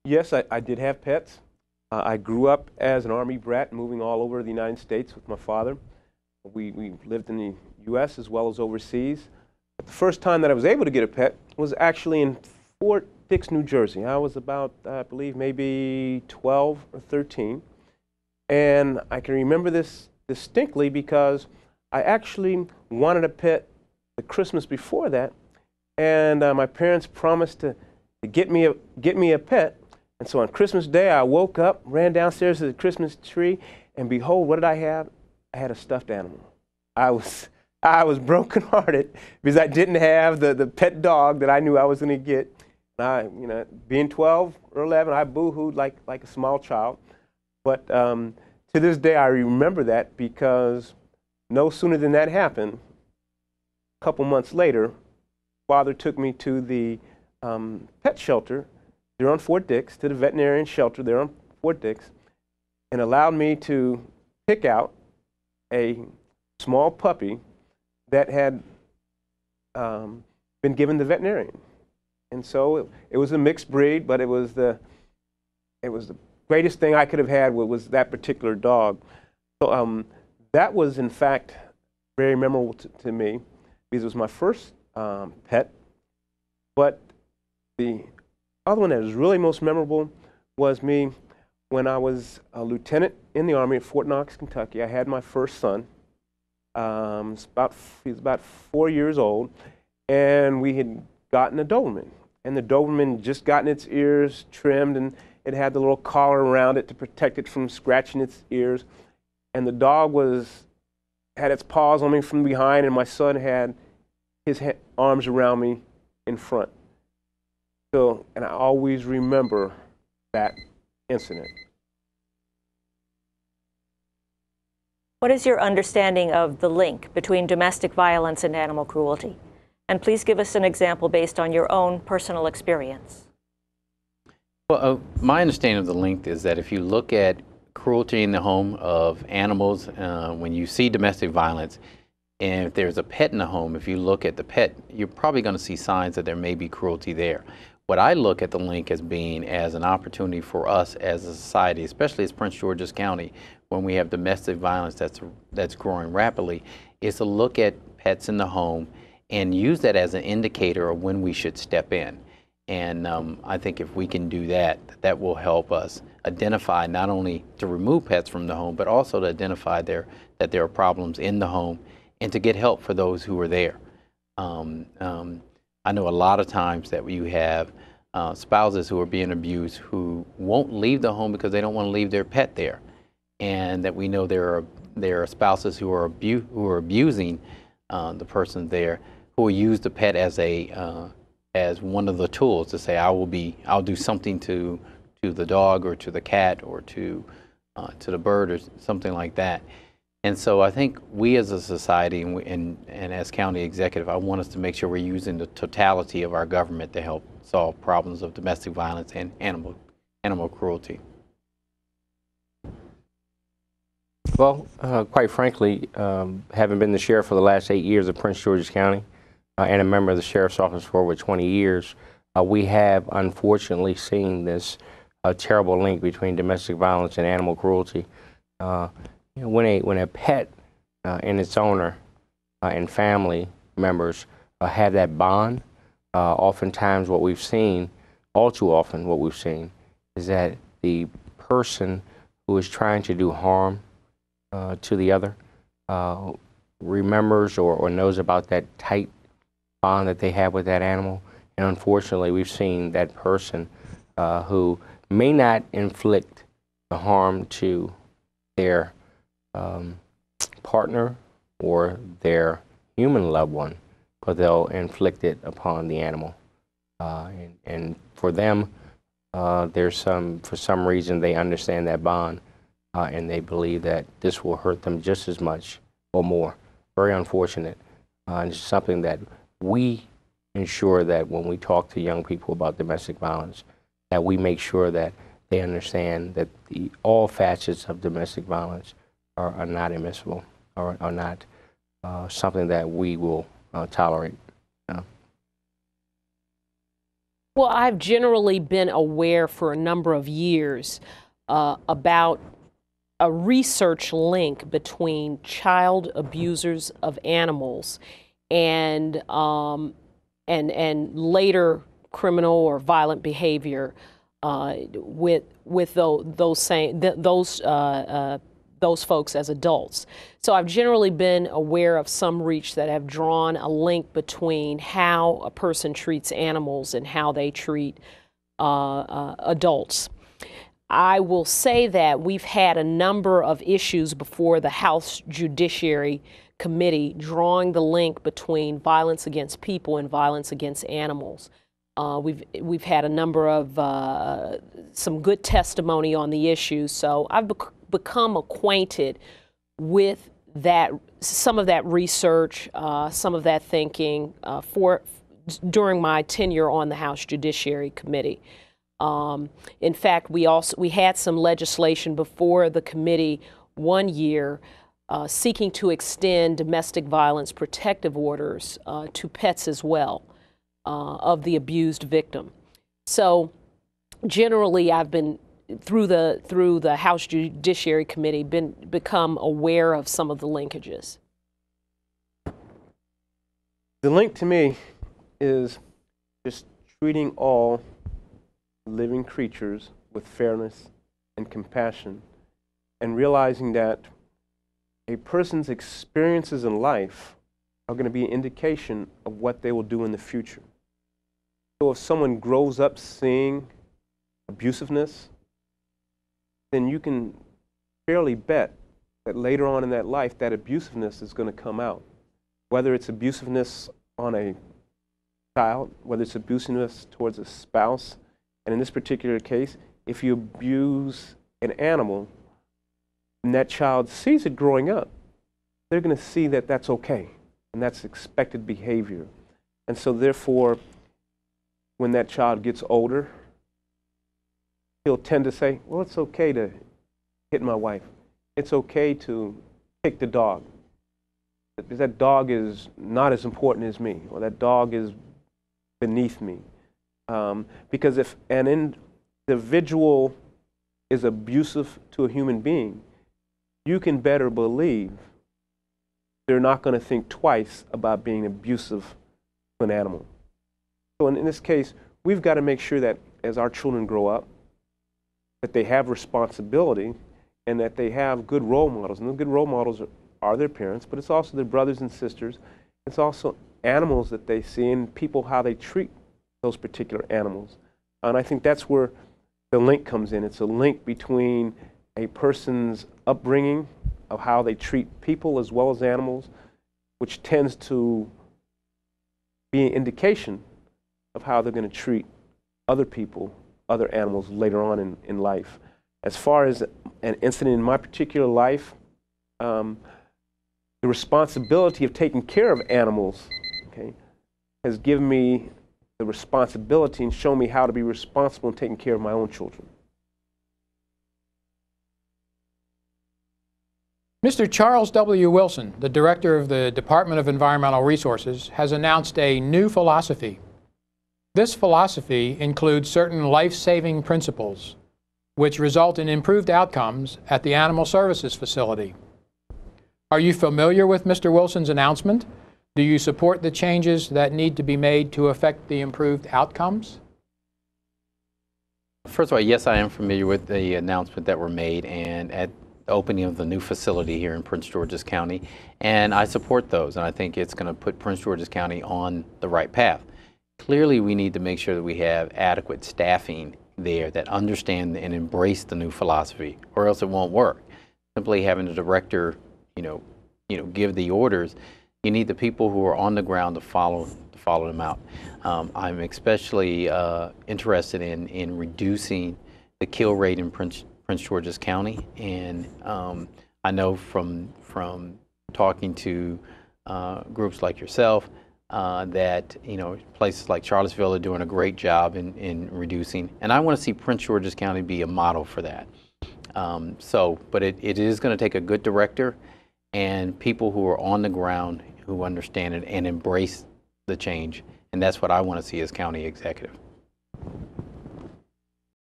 Yes, I did have pets. I grew up as an Army brat, moving all over the United States with my father. We lived in the U.S. as well as overseas. But the first time that I was able to get a pet was actually in Fort Dix, New Jersey. I was about, I believe, maybe 12 or 13. And I can remember this distinctly because I actually wanted a pet the Christmas before that. And my parents promised to get me a pet. And so on Christmas Day, I woke up, ran downstairs to the Christmas tree, and behold, what did I have? I had a stuffed animal. I was brokenhearted because I didn't have the pet dog that I knew I was going to get. And being 12 or 11, I boo-hooed like a small child. But to this day, I remember that because no sooner than that happened, a couple months later, Father took me to the pet shelter there on Fort Dix, to the veterinarian shelter there on Fort Dix, and allowed me to pick out a small puppy that had been given the veterinarian. And so it was a mixed breed, but it was the greatest thing I could have had was that particular dog. So that was, in fact, very memorable to me because it was my first pet. But the other one that was really most memorable was me when I was a lieutenant in the Army at Fort Knox, Kentucky. I had my first son. He was about 4 years old, and we had gotten a Doberman. And the Doberman just gotten its ears trimmed, and it had the little collar around it to protect it from scratching its ears. And the dog had its paws on me from behind, and my son had his arms around me in front. So, and I always remember that incident. What is your understanding of the link between domestic violence and animal cruelty? And please give us an example based on your own personal experience. Well, my understanding of the link is that if you look at cruelty in the home of animals, when you see domestic violence, and if there's a pet in the home, if you look at the pet, you're probably going to see signs that there may be cruelty there. What I look at the link as being as an opportunity for us as a society, especially as Prince George's County, when we have domestic violence that's growing rapidly, is to look at pets in the home and use that as an indicator of when we should step in. And I think if we can do that, that will help us identify not only to remove pets from the home, but also to identify that there are problems in the home and to get help for those who are there. I know a lot of times that you have spouses who are being abused who won't leave the home because they don't want to leave their pet there, and that we know there are spouses who are abusing the person there, who will use the pet as one of the tools to say, I'll do something to the dog or to the cat or to the bird or something like that. And so I think we as a society and as county executive, I want us to make sure we're using the totality of our government to help solve problems of domestic violence and animal cruelty. Well, quite frankly, having been the sheriff for the last 8 years of Prince George's County and a member of the Sheriff's Office for over 20 years, we have unfortunately seen this terrible link between domestic violence and animal cruelty. When a pet and its owner and family members have that bond, oftentimes what we've seen, all too often what we've seen, is that the person who is trying to do harm to the other remembers or knows about that tight bond that they have with that animal. And unfortunately, we've seen that person who may not inflict the harm to their partner or their human loved one, but they'll inflict it upon the animal. And for them, for some reason, they understand that bond, and they believe that this will hurt them just as much or more. Very unfortunate. And it's something that we ensure that when we talk to young people about domestic violence, that we make sure that they understand that all facets of domestic violence are not admissible, or are not something that we will tolerate. Well, I've generally been aware for a number of years about a research link between child abusers of animals and later criminal or violent behavior with those folks as adults. So I've generally been aware of some research that have drawn a link between how a person treats animals and how they treat adults. I will say that we've had a number of issues before the House Judiciary Committee drawing the link between violence against people and violence against animals. We've had a number of some good testimony on the issue, so I've become acquainted with that, some of that research, some of that thinking during my tenure on the House Judiciary Committee. In fact, we had some legislation before the committee one year seeking to extend domestic violence protective orders to pets as well of the abused victim. So generally, I've been through the House Judiciary Committee become aware of some of the linkages. The link to me is just treating all living creatures with fairness and compassion, and realizing that a person's experiences in life are going to be an indication of what they will do in the future. So if someone grows up seeing abusiveness, then you can fairly bet that later on in that life, that abusiveness is going to come out. Whether it's abusiveness on a child, whether it's abusiveness towards a spouse, and in this particular case, if you abuse an animal and that child sees it growing up, they're going to see that that's okay and that's expected behavior. And so therefore, when that child gets older, he'll tend to say, well, it's okay to hit my wife. It's okay to kick the dog. Because that dog is not as important as me, or that dog is beneath me. Because if an individual is abusive to a human being, you can better believe they're not going to think twice about being abusive to an animal. So in this case, we've got to make sure that as our children grow up, that they have responsibility and that they have good role models. And the good role models are their parents, but it's also their brothers and sisters. It's also animals that they see and people, how they treat those particular animals. And I think that's where the link comes in. It's a link between a person's upbringing of how they treat people as well as animals, which tends to be an indication of how they're going to treat other people, other animals later on in life. As far as an incident in my particular life, the responsibility of taking care of animals, okay, has given me the responsibility and shown me how to be responsible in taking care of my own children. Mr. Charles W. Wilson, the Director of the Department of Environmental Resources, has announced a new philosophy. This philosophy includes certain life-saving principles, which result in improved outcomes at the Animal Services Facility. Are you familiar with Mr. Wilson's announcement? Do you support the changes that need to be made to affect the improved outcomes? First of all, yes, I am familiar with the announcement that were made and at the opening of the new facility here in Prince George's County, and I support those, and I think it's going to put Prince George's County on the right path. Clearly, we need to make sure that we have adequate staffing there that understand and embrace the new philosophy, or else it won't work. Simply having the director, give the orders. You need the people who are on the ground to follow them out. I'm especially interested in reducing the kill rate in Prince George's County, and I know from talking to groups like yourself that places like Charlottesville are doing a great job in reducing, and I want to see Prince George's County be a model for that. But it is going to take a good director and people who are on the ground who understand it and embrace the change, and that's what I want to see as county executive.